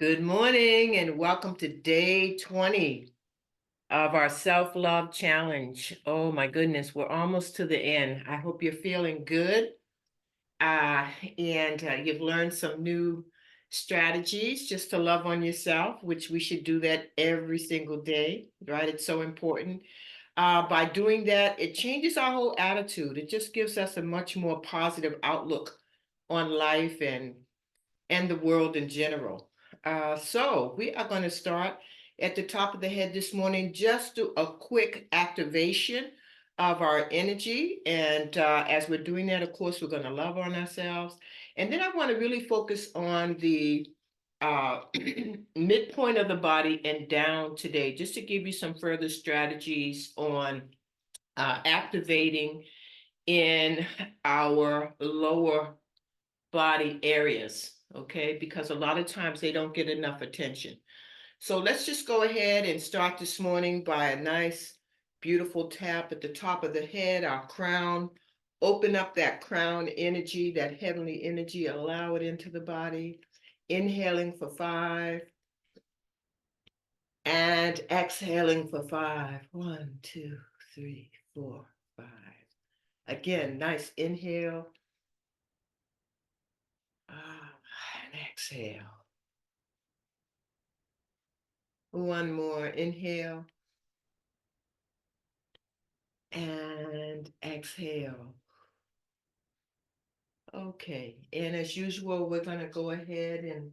Good morning and welcome to day 20 of our self-love challenge. Oh my goodness, we're almost to the end. I hope you're feeling good uh, and you've learned some new strategies just to love on yourself, which we should do that every single day, right? It's so important. By doing that, it changes our whole attitude. It just gives us a much more positive outlook on life and the world in general. So we are going to start at the top of the head this morning, just do a quick activation of our energy. And as we're doing that, of course, we're going to love on ourselves. And then I want to really focus on the uh, midpoint of the body and down today, just to give you some further strategies on activating in our lower body areas, okay? Because a lot of times they don't get enough attention. So let's just go ahead and start this morning by a nice, beautiful tap at the top of the head, our crown. Open up that crown energy, that heavenly energy, allow it into the body. Inhaling for 5 and exhaling for 5. 1, 2, 3, 4, 5. Again, nice inhale. And exhale. One more inhale and exhale. Okay, and as usual, we're going to go ahead and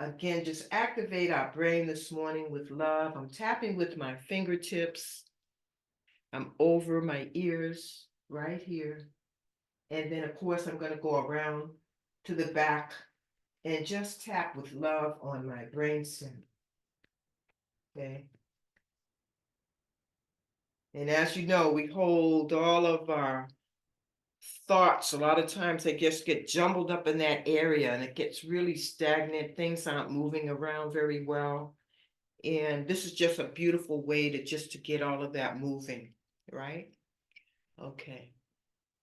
again, just activate our brain this morning with love. I'm tapping with my fingertips. I'm over my ears right here. And then, of course, I'm going to go around to the back and just tap with love on my brain center. Okay. And as you know, we hold all of our thoughts. A lot of times they just get jumbled up in that area and it gets really stagnant. Things aren't moving around very well. And this is just a beautiful way to get all of that moving, right? Okay.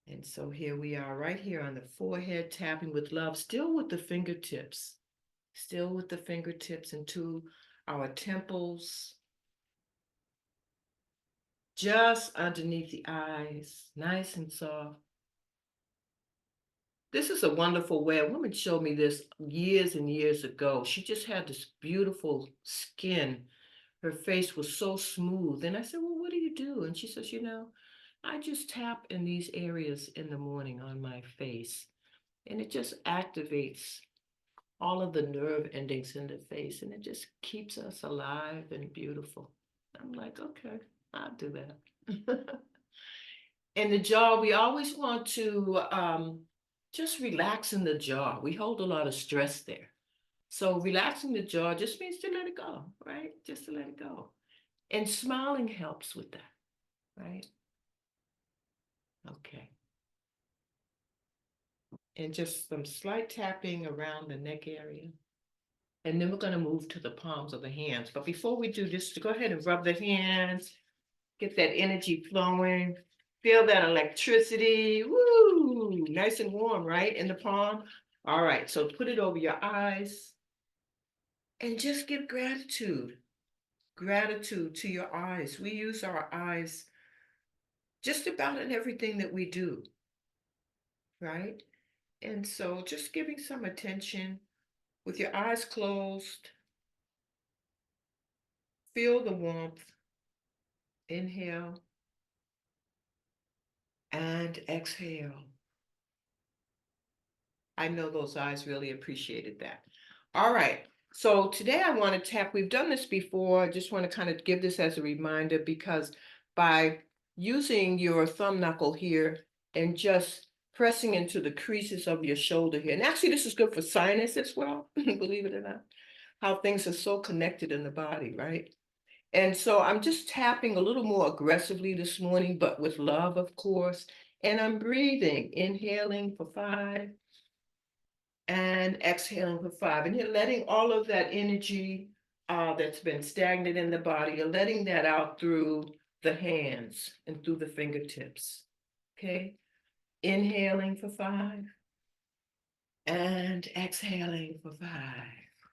And so here we are right here on the forehead, tapping with love, still with the fingertips, into our temples, just underneath the eyes, nice and soft. This is a wonderful way. A woman showed me this years and years ago. She just had this beautiful skin. Her face was so smooth. And I said, well, what do you do? And she says, I just tap in these areas in the morning on my face. And it just activates all of the nerve endings in the face. And it just keeps us alive and beautiful. I'm like, okay, I'll do that. In the jaw, we always want to just relax in the jaw. We hold a lot of stress there. So relaxing the jaw just means to let it go, right? Just to let it go. And smiling helps with that, right? Okay. And just some slight tapping around the neck area. And then we're going to move to the palms of the hands. But before we do, just go ahead and rub the hands, get that energy flowing. Feel that electricity. Woo! Nice and warm, right? In the palm. All right, so put it over your eyes and just give gratitude. Gratitude to your eyes. We use our eyes just about in everything that we do, right? And so just giving some attention with your eyes closed. Feel the warmth. Inhale and exhale. I know those eyes really appreciated that. All right. So today I want to tap, we've done this before. I just want to kind of give this as a reminder because by using your thumb knuckle here and just pressing into the creases of your shoulder here, and actually this is good for sinus as well, believe it or not, how things are so connected in the body, right? And so I'm just tapping a little more aggressively this morning, but with love, of course. And I'm breathing, inhaling for 5 and exhaling for 5. And you're letting all of that energy that's been stagnant in the body, you're letting that out through the hands and through the fingertips. Okay. Inhaling for 5 and exhaling for 5.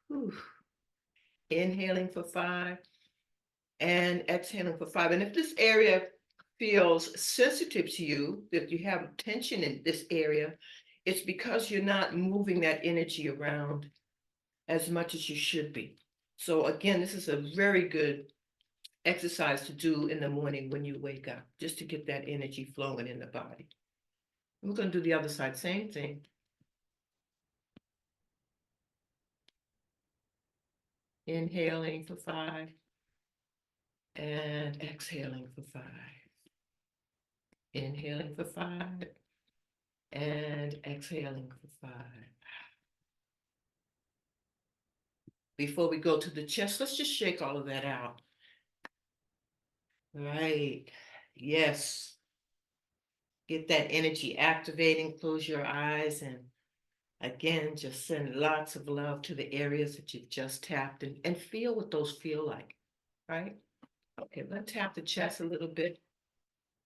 Whew. Inhaling for 5 and exhaling for 5. And if this area feels sensitive to you, if you have tension in this area, it's because you're not moving that energy around as much as you should be. So again, this is a very good exercise to do in the morning when you wake up, just to get that energy flowing in the body. We're going to do the other side, same thing. Inhaling for 5 and exhaling for 5. Inhaling for 5 and exhaling for 5. Before we go to the chest, let's just shake all of that out. Right. Yes. Get that energy activating. Close your eyes and again, just send lots of love to the areas that you've just tapped and feel what those feel like. Right? Okay, let's tap the chest a little bit.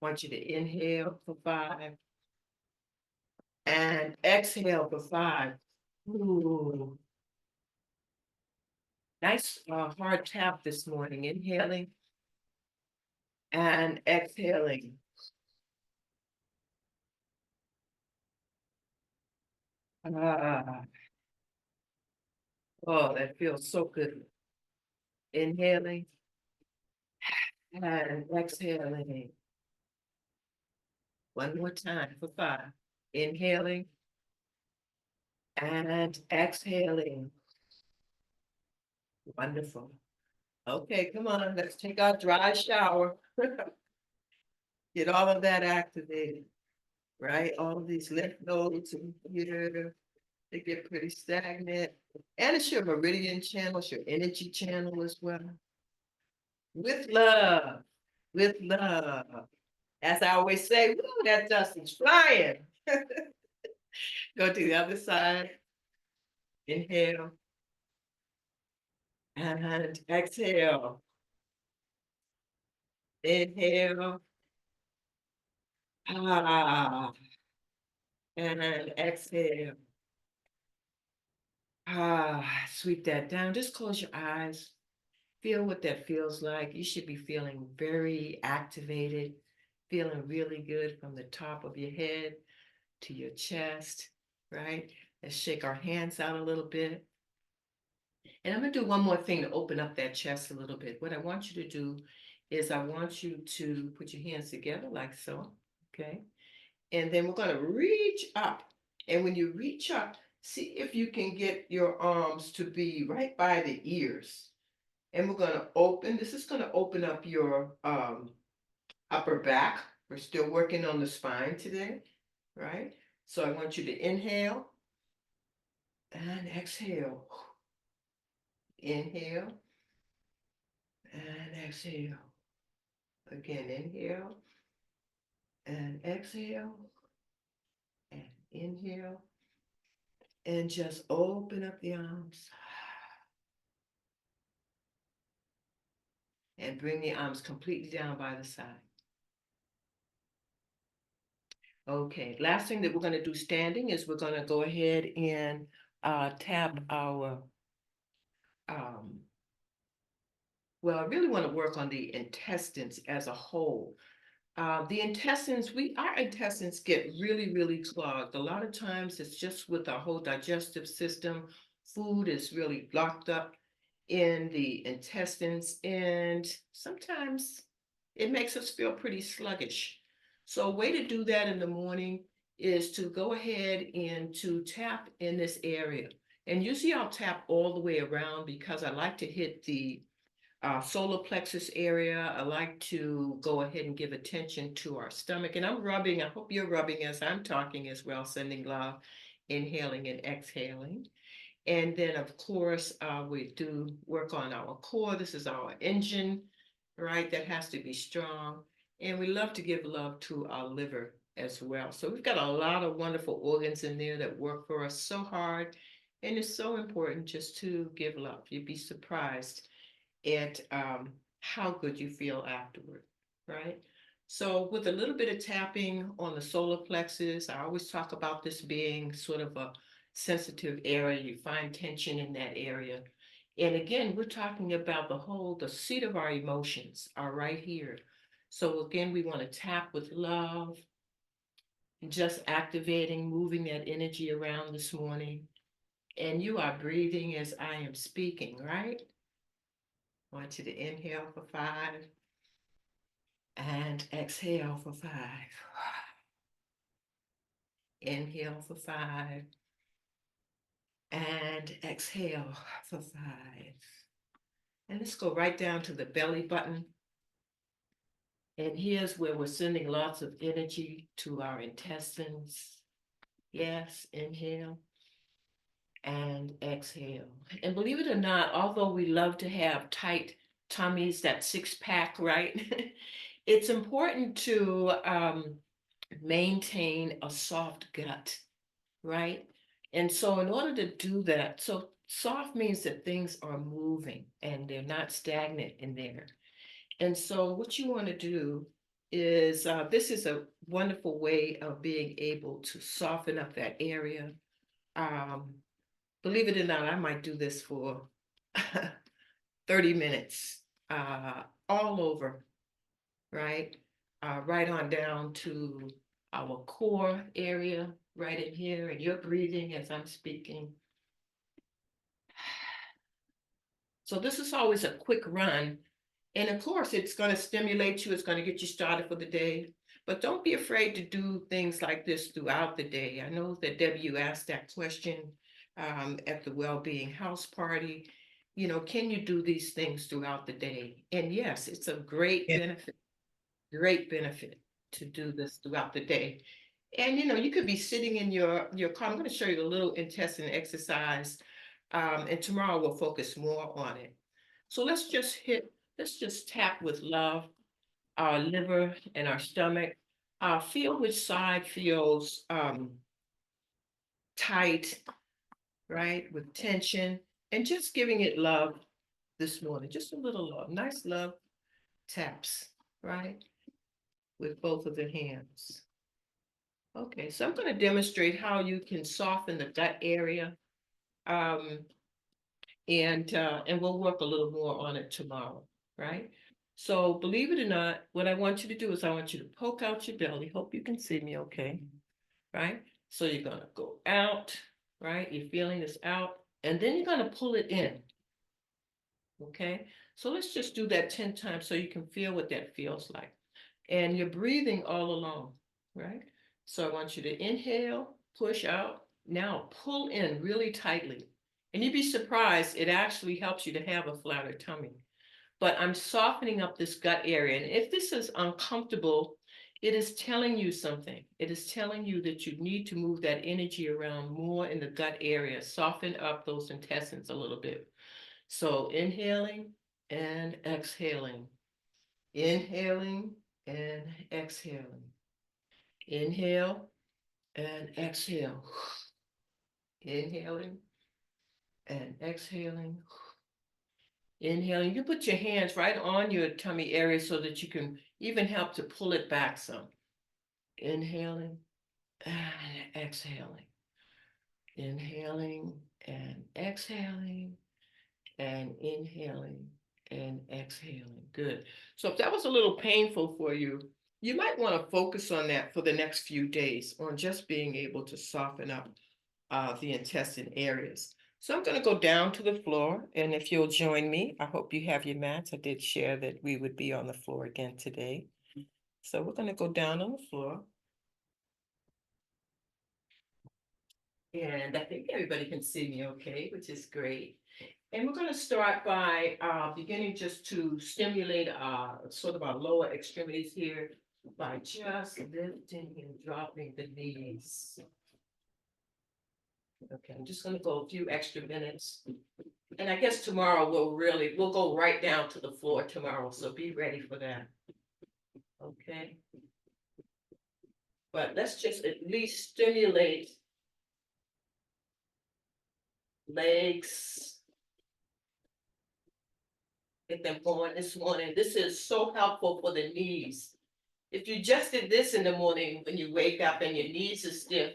I want you to inhale for 5 and exhale for 5. Ooh. Nice hard tap this morning. Inhaling and exhaling. Ah, oh, that feels so good. Inhaling and exhaling. One more time for 5. Inhaling and exhaling. Wonderful. Okay, come on, let's take our dry shower. Get all of that activated, right? All of these lymph nodes in here, they get pretty stagnant. And it's your meridian channel, it's your energy channel as well. With love, with love. As I always say, woo, that dust is flying. Go to the other side. Inhale and exhale. Inhale. Ah, and exhale. Ah, sweep that down. Just close your eyes. Feel what that feels like. You should be feeling very activated, feeling really good from the top of your head to your chest, right? Let's shake our hands out a little bit. And I'm going to do one more thing to open up that chest a little bit. What I want you to do is I want you to put your hands together like so, okay? And then we're going to reach up. And when you reach up, see if you can get your arms to be right by the ears. And we're going to open, this is going to open up your upper back. We're still working on the spine today, right? So I want you to inhale and exhale. Inhale and exhale. Again, inhale and exhale and inhale and just open up the arms and bring the arms completely down by the side. Okay, last thing that we're going to do standing is we're going to go ahead and tap our, well, I really want to work on the intestines as a whole. The intestines, our intestines get really, really clogged. A lot of times it's just with our whole digestive system. Food is really locked up in the intestines, and sometimes it makes us feel pretty sluggish. So a way to do that in the morning is to go ahead and to tap in this area. And usually I'll tap all the way around because I like to hit the solar plexus area. I like to go ahead and give attention to our stomach. And I'm rubbing, I hope you're rubbing as I'm talking as well, sending love, inhaling and exhaling. And then, of course, we do work on our core. This is our engine, right? That has to be strong. And we love to give love to our liver as well. So we've got a lot of wonderful organs in there that work for us so hard. And it's so important just to give love. You'd be surprised at how good you feel afterward, right? So with a little bit of tapping on the solar plexus, I always talk about this being sort of sensitive area, you find tension in that area. And again, we're talking about the seat of our emotions are right here. So again, we want to tap with love, just activating, moving that energy around this morning. And you are breathing as I am speaking, right? I want you to inhale for 5 and exhale for 5. Inhale for 5 and exhale for 5. And let's go right down to the belly button. And here's where we're sending lots of energy to our intestines. Yes, inhale and exhale. And believe it or not, although we love to have tight tummies, that 6-pack, right? It's important to maintain a soft gut, right? And so in order to do that, so soft means that things are moving and they're not stagnant in there. And so what you want to do is, this is a wonderful way of being able to soften up that area. Um, Believe it or not, I might do this for 30 minutes, all over, right? Right on down to our core area, right in here, and you're breathing as I'm speaking. So this is always a quick run. And of course, it's going to stimulate you. It's going to get you started for the day. But don't be afraid to do things like this throughout the day. I know that Debbie, you asked that question at the well-being house party. You know, can you do these things throughout the day? And yes, it's a great benefit to do this throughout the day. And you know, you could be sitting in your car. I'm going to show you a little intestine exercise, and tomorrow we'll focus more on it. So let's just tap with love, our liver and our stomach. Feel which side feels tight, right, with tension, and just giving it love this morning. Just a little love, nice love taps, right, with both of the hands. Okay, so I'm going to demonstrate how you can soften the gut area, um, and we'll work a little more on it tomorrow, right? So believe it or not, what I want you to do is I want you to poke out your belly. Hope you can see me okay, right? So you're gonna go out, right? You're feeling this out, and then you're gonna pull it in, okay? So let's just do that 10 times so you can feel what that feels like. And you're breathing all along, right? So I want you to inhale, push out, now pull in really tightly. And you'd be surprised, it actually helps you to have a flatter tummy. But I'm softening up this gut area. And if this is uncomfortable, it is telling you something. It is telling you that you need to move that energy around more in the gut area, soften up those intestines a little bit. So inhaling and exhaling, inhaling and exhaling. Inhale and exhale. Inhaling and exhaling. Inhaling. You can put your hands right on your tummy area so that you can even help to pull it back some. Inhaling and exhaling. Inhaling and exhaling and inhaling and exhaling. Good. So if that was a little painful for you, you might want to focus on that for the next few days, on just being able to soften up the intestine areas. So I'm going to go down to the floor, and if you'll join me, I hope you have your mats. I did share that we would be on the floor again today. So we're going to go down on the floor. And I think everybody can see me okay, which is great. And we're going to start by beginning just to stimulate sort of our lower extremities here by just lifting and dropping the knees. Okay, I'm just going to go a few extra minutes. And I guess tomorrow we'll go right down to the floor tomorrow. So be ready for that. Okay. But let's just at least stimulate legs. Get them going this morning. This is so helpful for the knees. If you just did this in the morning when you wake up and your knees are stiff,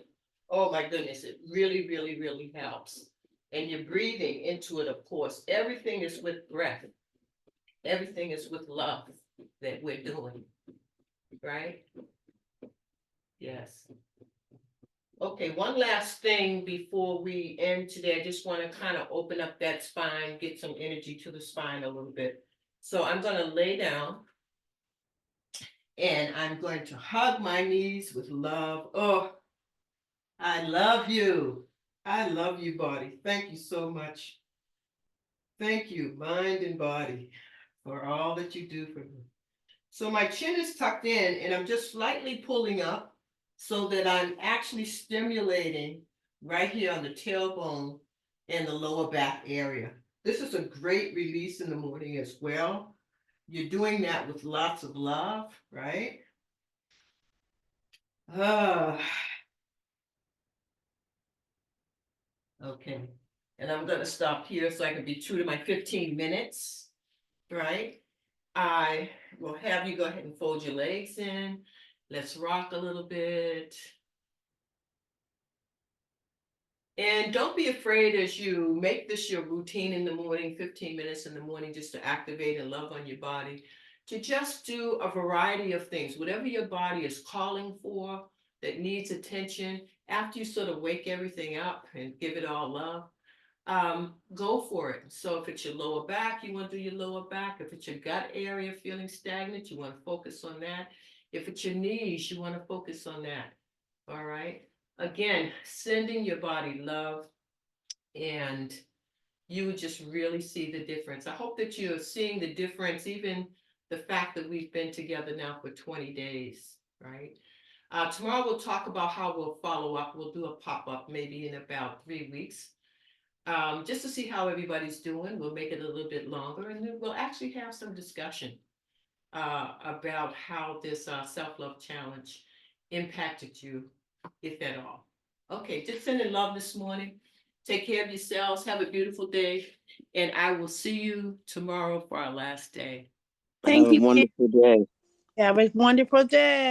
Oh my goodness, it really, really, really helps. And you're breathing into it, of course. Everything is with breath. Everything is with love that we're doing, right? Yes. Okay, one last thing before we end today. I just want to kind of open up that spine, get some energy to the spine a little bit. So I'm going to lay down and I'm going to hug my knees with love. Oh, I love you. I love you, body. Thank you so much. Thank you, mind and body, for all that you do for me. So my chin is tucked in and I'm just slightly pulling up so that I'm actually stimulating right here on the tailbone and the lower back area. This is a great release in the morning as well. You're doing that with lots of love, right? Ah, okay. And I'm going to stop here so I can be true to my 15 minutes, right? I will have you go ahead and fold your legs in. Let's rock a little bit. And don't be afraid as you make this your routine in the morning, 15 minutes in the morning, just to activate and love on your body, to just do a variety of things, whatever your body is calling for that needs attention. After you sort of wake everything up and give it all love, go for it. So if it's your lower back, you want to do your lower back. If it's your gut area feeling stagnant, you want to focus on that. If it's your knees, you want to focus on that. All right. Again, sending your body love, and you would just really see the difference. I hope that you're seeing the difference, even the fact that we've been together now for 20 days, right? Tomorrow we'll talk about how we'll follow up. We'll do a pop-up maybe in about 3 weeks, just to see how everybody's doing. We'll make it a little bit longer, and then we'll actually have some discussion about how this self-love challenge impacted you, if at all. Okay, just sending love this morning. Take care of yourselves. Have a beautiful day. And I will see you tomorrow for our last day. Thank Have a you, Kim. wonderful day. Have a wonderful day.